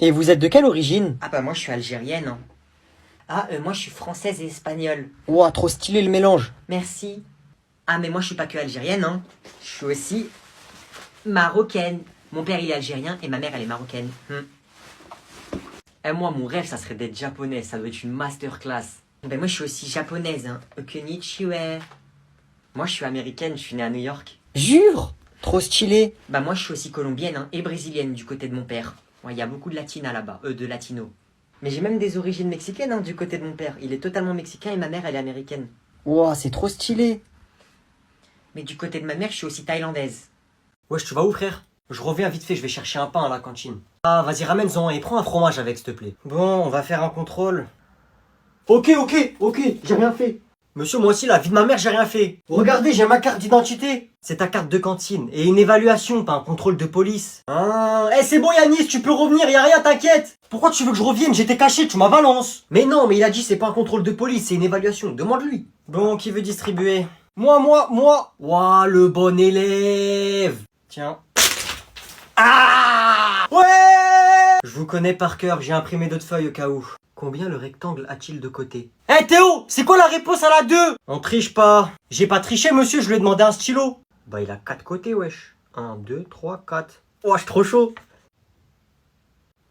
Et vous êtes de quelle origine? Ah bah moi je suis algérienne. Hein. Ah, moi je suis française et espagnole. Ouah, trop stylé le mélange. Merci. Ah mais moi je suis pas que algérienne, hein. Je suis aussi marocaine. Mon père il est algérien et ma mère elle est marocaine. Et moi mon rêve ça serait d'être japonaise, ça doit être une masterclass. Ben moi je suis aussi japonaise, hein. Konnichiwa. Moi je suis américaine, je suis née à New York. Jure? Trop stylé. Bah moi je suis aussi colombienne, hein, et brésilienne du côté de mon père. Ouais, il y a beaucoup de latinas là-bas, de latinos. Mais j'ai même des origines mexicaines, hein, du côté de mon père. Il est totalement mexicain et ma mère elle est américaine. Ouah, c'est trop stylé. Mais du côté de ma mère je suis aussi thaïlandaise. Wesh, tu vas où, frère? Je reviens vite fait, je vais chercher un pain à la cantine. Ah, vas-y, ramène-en et prends un fromage avec, s'il te plaît. Bon, on va faire un contrôle. Ok, j'ai rien fait. Monsieur, moi aussi, la vie de ma mère, j'ai rien fait. Regardez, j'ai ma carte d'identité. C'est ta carte de cantine. Et une évaluation, pas un contrôle de police. Ah, c'est bon, Yanis, tu peux revenir, y a rien, t'inquiète. Pourquoi tu veux que je revienne? J'étais caché, tu m'as balance. Mais non, mais il a dit c'est pas un contrôle de police, c'est une évaluation. Demande-lui. Bon, qui veut distribuer? Moi. Ouah, le bon élève. Tiens. Ah! Ouais! Je vous connais par cœur, j'ai imprimé d'autres feuilles au cas où. Combien le rectangle a-t-il de côtés? Eh Théo, c'est quoi la réponse à la 2? On triche pas. J'ai pas triché monsieur, je lui ai demandé un stylo. Bah il a 4 côtés wesh. 1, 2, 3, 4. Oh, je suis trop chaud.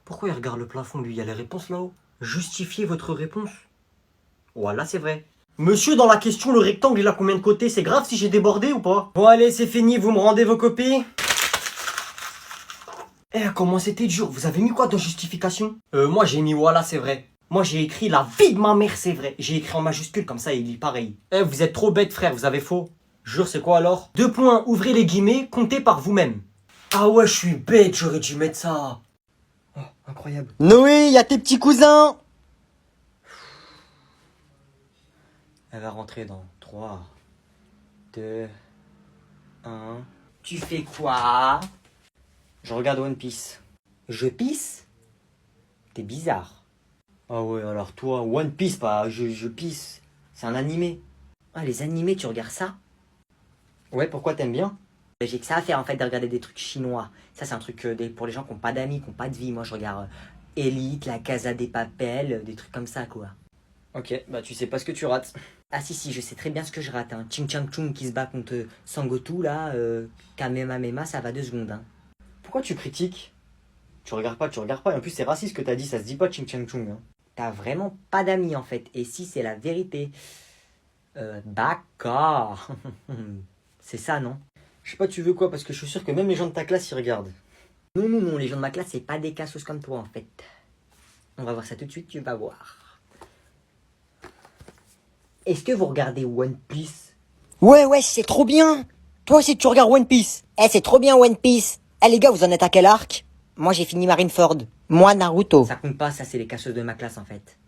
Pourquoi il regarde le plafond lui? Il y a les réponses là-haut. Justifiez votre réponse. Voilà, c'est vrai. Monsieur, dans la question, le rectangle il a combien de côtés? C'est grave si j'ai débordé ou pas? Bon allez, c'est fini, vous me rendez vos copies. Eh, comment c'était dur. Vous avez mis quoi dans justification? Moi j'ai mis voilà, c'est vrai. Moi j'ai écrit la vie de ma mère, c'est vrai. J'ai écrit en majuscule comme ça, il lit pareil. Eh, vous êtes trop bête frère, vous avez faux. Jure, c'est quoi alors? 2 points, ouvrez les guillemets, comptez par vous-même. Ah ouais, je suis bête, j'aurais dû mettre ça. Oh, incroyable. Noé, y a tes petits cousins. Elle va rentrer dans 3, 2, 1. Tu fais quoi? Je regarde One Piece. Je pisse? T'es bizarre. Ah ouais, alors toi, One Piece, pas je pisse. C'est un animé. Ah les animés tu regardes ça? Ouais, pourquoi t'aimes bien? J'ai que ça à faire en fait de regarder des trucs chinois. Ça c'est un truc pour les gens qui n'ont pas d'amis, qui n'ont pas de vie. Moi je regarde Elite, La Casa des Papel, des trucs comme ça quoi. Ok, bah tu sais pas ce que tu rates. Ah si, je sais très bien ce que je rate. Hein. Ching Chang Chung qui se bat contre Sangoku là, Kamehameha, ça va 2 secondes. Hein. Pourquoi tu critiques? Tu regardes pas. Et en plus c'est raciste ce que t'as dit, ça se dit pas Ching Chang Chung. Hein. T'as vraiment pas d'amis en fait. Et si c'est la vérité. D'accord. C'est ça non? Je sais pas tu veux quoi, parce que je suis sûr que même les gens de ta classe ils regardent. Non, les gens de ma classe c'est pas des cassos comme toi en fait. On va voir ça tout de suite, tu vas voir. Est-ce que vous regardez One Piece? Ouais, c'est trop bien. Toi aussi tu regardes One Piece. Eh, c'est trop bien One Piece. Eh les gars, vous en êtes à quel arc? Moi j'ai fini Marineford. Moi Naruto. Ça compte pas, ça c'est les cassos de ma classe en fait.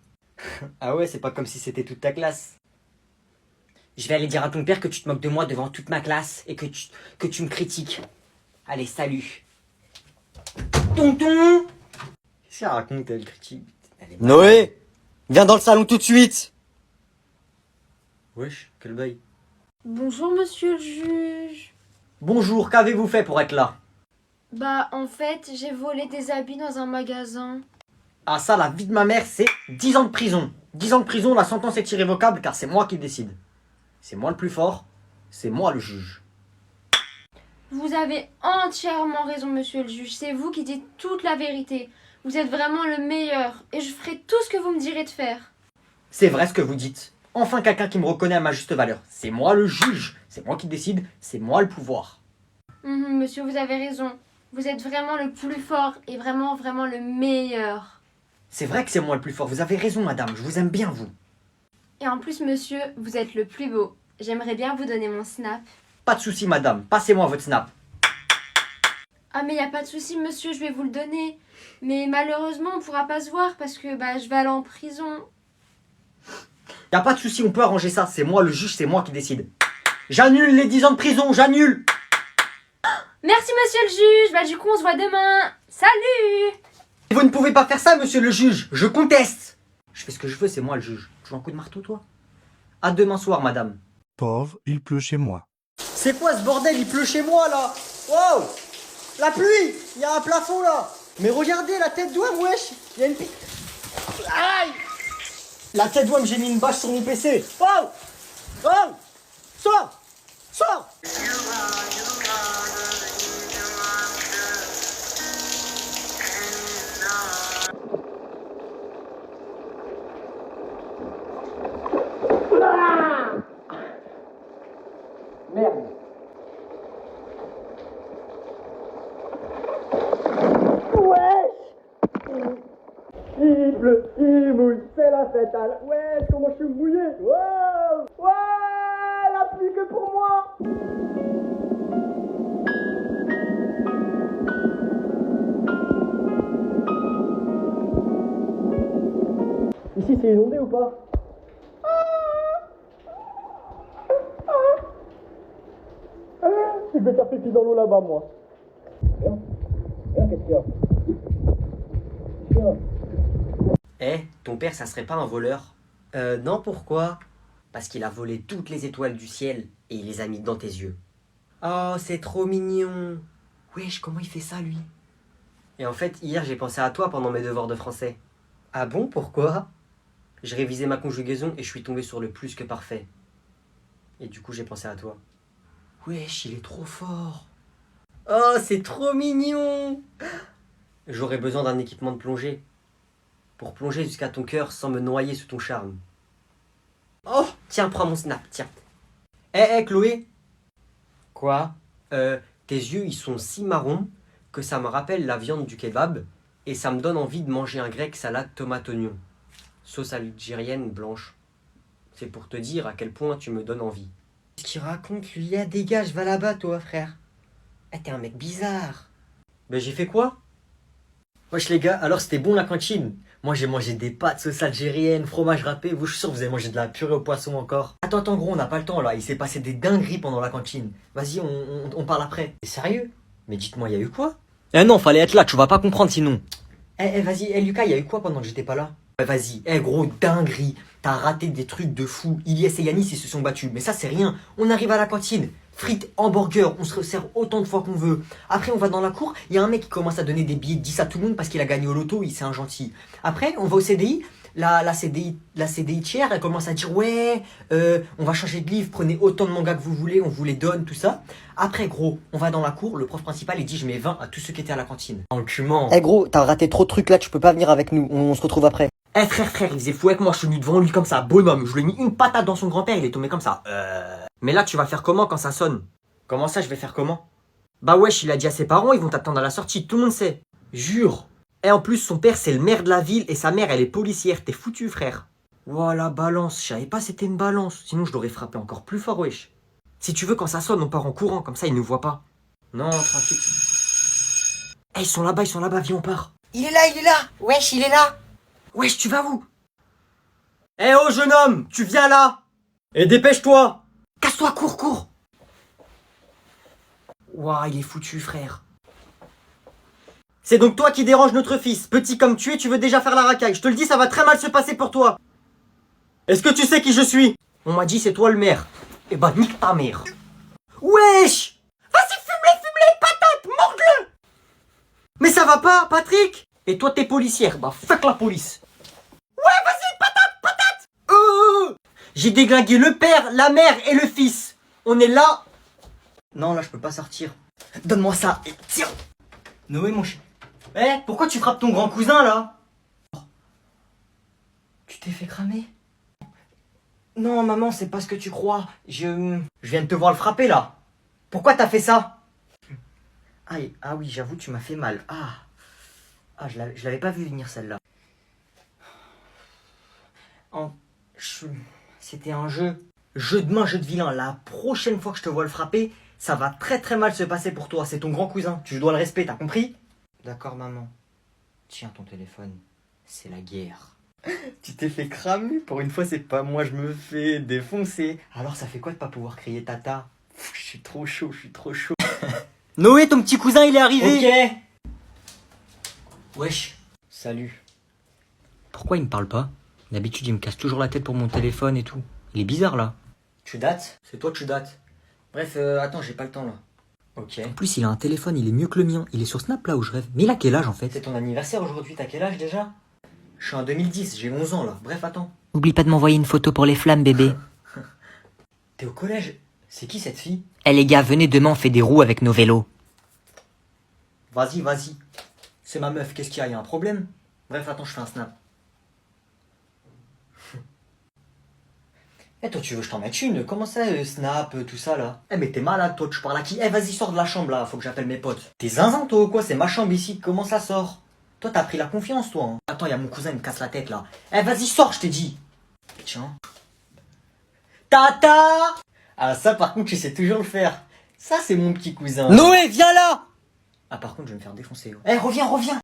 Ah ouais, c'est pas comme si c'était toute ta classe. Je vais aller dire à ton père que tu te moques de moi devant toute ma classe et que tu me critiques. Allez, salut. Tonton! Qu'est-ce qu'elle raconte, elle critique? Noé, viens dans le salon tout de suite. Wesh, quel bail. Bonjour monsieur le juge. Bonjour, qu'avez-vous fait pour être là? Bah en fait j'ai volé des habits dans un magasin. Ah ça, la vie de ma mère, c'est 10 ans de prison. 10 ans de prison, la sentence est irrévocable car c'est moi qui décide. C'est moi le plus fort, c'est moi le juge. Vous avez entièrement raison monsieur le juge, c'est vous qui dites toute la vérité. Vous êtes vraiment le meilleur et je ferai tout ce que vous me direz de faire. C'est vrai ce que vous dites. Enfin quelqu'un qui me reconnaît à ma juste valeur. C'est moi le juge, c'est moi qui décide, c'est moi le pouvoir. Monsieur, vous avez raison. Vous êtes vraiment le plus fort et vraiment le meilleur. C'est vrai que c'est moi le plus fort, vous avez raison madame, je vous aime bien vous. Et en plus monsieur, vous êtes le plus beau. J'aimerais bien vous donner mon snap. Pas de souci madame, passez-moi votre snap. Ah mais y a pas de souci monsieur, je vais vous le donner. Mais malheureusement on pourra pas se voir parce que je vais aller en prison. Y a pas de souci, on peut arranger ça, c'est moi le juge, c'est moi qui décide. J'annule les 10 ans de prison, j'annule. Merci monsieur le juge, du coup on se voit demain. Salut! Vous ne pouvez pas faire ça monsieur le juge, je conteste. Je fais ce que je veux, c'est moi le juge. Tu veux un coup de marteau toi? À demain soir madame. Pauvre, il pleut chez moi. C'est quoi ce bordel? Il pleut chez moi là. Wow! La pluie! Il y a un plafond là! Mais regardez, la tête d'ouème, wesh. Il y a une... Aïe. La tête d'ouème, j'ai mis une bâche sur mon PC. Oh. Oh. Sors. Sors. Merde. Il pleut, il mouille, c'est la fête à la... Ouais, comment je suis mouillé. Wow. Ouais, la pluie que pour moi. Ici, c'est inondé ou pas? Je vais faire pipi dans l'eau là-bas, moi. Qu'est-ce qu'il y a? Eh, ton père, ça serait pas un voleur? Non, pourquoi? Parce qu'il a volé toutes les étoiles du ciel et il les a mis dans tes yeux. Oh, c'est trop mignon. Wesh, comment il fait ça, lui? Et en fait, hier, j'ai pensé à toi pendant mes devoirs de français. Ah bon, pourquoi? Je révisais ma conjugaison et je suis tombé sur le plus que parfait. Et du coup, j'ai pensé à toi. Wesh, il est trop fort. Oh, c'est trop mignon. J'aurais besoin d'un équipement de plongée. Pour plonger jusqu'à ton cœur sans me noyer sous ton charme. Oh, tiens, prends mon snap, tiens. Eh, Chloé. Quoi? Tes yeux, ils sont si marrons que ça me rappelle la viande du kebab et ça me donne envie de manger un grec salade tomate oignon. Sauce algérienne blanche. C'est pour te dire à quel point tu me donnes envie. Qu'est-ce qu'il raconte, lui? Ah, dégage, va là-bas, toi, frère. Ah, t'es un mec bizarre. Ben, j'ai fait quoi? Wesh les gars, alors c'était bon la cantine? Moi j'ai mangé des pâtes, sauce algérienne, fromage râpé, vous je suis sûr que vous avez mangé de la purée au poisson encore. Attends gros, on n'a pas le temps là, il s'est passé des dingueries pendant la cantine. Vas-y, on parle après. T'es sérieux? Mais dites-moi, il y a eu quoi? Eh non, fallait être là, tu vas pas comprendre sinon. Vas-y, Lucas, il y a eu quoi pendant que j'étais pas là? Vas-y, gros, dinguerie, t'as raté des trucs de fou. Ilyes et Yanis ils se sont battus, mais ça c'est rien. On arrive à la cantine, frites, hamburger, on se resserre autant de fois qu'on veut. Après on va dans la cour, il y a un mec qui commence à donner des billets de 10 à tout le monde parce qu'il a gagné au loto, c'est un gentil. Après on va au CDI, la CDI tiers, elle commence à dire ouais, on va changer de livre, prenez autant de mangas que vous voulez, on vous les donne, tout ça. Après gros, on va dans la cour, le prof principal il dit je mets 20 à tous ceux qui étaient à la cantine. Enculement. Eh gros, t'as raté trop de trucs là, tu peux pas venir avec nous, on se retrouve après. Frère, il faisait fou avec moi, je suis venu devant lui comme ça, bonhomme, je lui ai mis une patate dans son grand-père, il est tombé comme ça. Mais là, tu vas faire comment quand ça sonne? Comment ça, je vais faire comment? Bah wesh, il a dit à ses parents, ils vont t'attendre à la sortie, tout le monde sait. Jure. Et en plus, son père, c'est le maire de la ville et sa mère, elle est policière, t'es foutu, frère. Voilà, balance, je savais pas c'était une balance, sinon je l'aurais frappé encore plus fort, wesh. Si tu veux, quand ça sonne, on part en courant, comme ça, ils nous voient pas. Non, tranquille. Ils sont là-bas, viens, on part. Il est là. Wesh, il est là. Wesh, tu vas où? Oh jeune homme, tu viens là. Et dépêche-toi. Casse-toi, cours. Ouah, il est foutu, frère. C'est donc toi qui dérange notre fils. Petit comme tu es, tu veux déjà faire la racaille. Je te le dis, ça va très mal se passer pour toi. Est-ce que tu sais qui je suis? On m'a dit c'est toi le maire. Eh bah nique ta mère. Wesh. Vas-y, fume-les, patate, morgue-le. Mais ça va pas, Patrick? Et toi t'es policière, bah fuck la police. Ouais, vas-y, patate. J'ai déglingué le père, la mère et le fils. On est là. Non, là, je peux pas sortir. Donne-moi ça et tiens. Noé, mon chien. Pourquoi tu frappes ton grand cousin, là? Tu t'es fait cramer? Non, maman, c'est pas ce que tu crois. Je viens de te voir le frapper, là. Pourquoi t'as fait ça? Ah oui, j'avoue, tu m'as fait mal. Je l'avais pas vu venir, celle-là. C'était un jeu. Jeu de main, jeu de vilain. La prochaine fois que je te vois le frapper, ça va très très mal se passer pour toi. C'est ton grand cousin. Tu dois le respect, t'as compris? D'accord, maman. Tiens ton téléphone. C'est la guerre. Tu t'es fait cramer. Pour une fois, c'est pas moi, je me fais défoncer. Alors, ça fait quoi de pas pouvoir crier tata? Je suis trop chaud. Noé, ton petit cousin, il est arrivé. Ok. Wesh. Salut. Pourquoi il me parle pas? D'habitude, il me casse toujours la tête pour mon téléphone et tout. Il est bizarre, là. Tu dates? C'est toi, tu dates. Bref, attends, j'ai pas le temps, là. Ok. En plus, il a un téléphone, il est mieux que le mien. Il est sur Snap là où je rêve. Mais il a quel âge en fait? C'est ton anniversaire aujourd'hui, t'as quel âge déjà? Je suis en 2010, j'ai 11 ans là. Bref, attends. Oublie pas de m'envoyer une photo pour les flammes, bébé. T'es au collège? C'est qui cette fille? Eh les gars, venez demain, on fait des roues avec nos vélos. Vas-y, vas-y. C'est ma meuf, qu'est-ce qu'il y a? Y a un problème? Bref, attends, je fais un snap. Eh toi tu veux que je t'en mette une? Comment ça, snap, tout ça là? Eh mais t'es malade toi, tu parles à qui? Eh vas-y sors de la chambre là, faut que j'appelle mes potes. T'es zinzin toi ou quoi? C'est ma chambre ici, comment ça sort? Toi t'as pris la confiance toi hein. Attends, y a mon cousin, il me casse la tête là. Eh vas-y sors, je t'ai dit. Tiens. Tata! Ah ça par contre tu sais toujours le faire. Ça c'est mon petit cousin. Noé, viens là! Ah par contre je vais me faire défoncer. Eh reviens, reviens!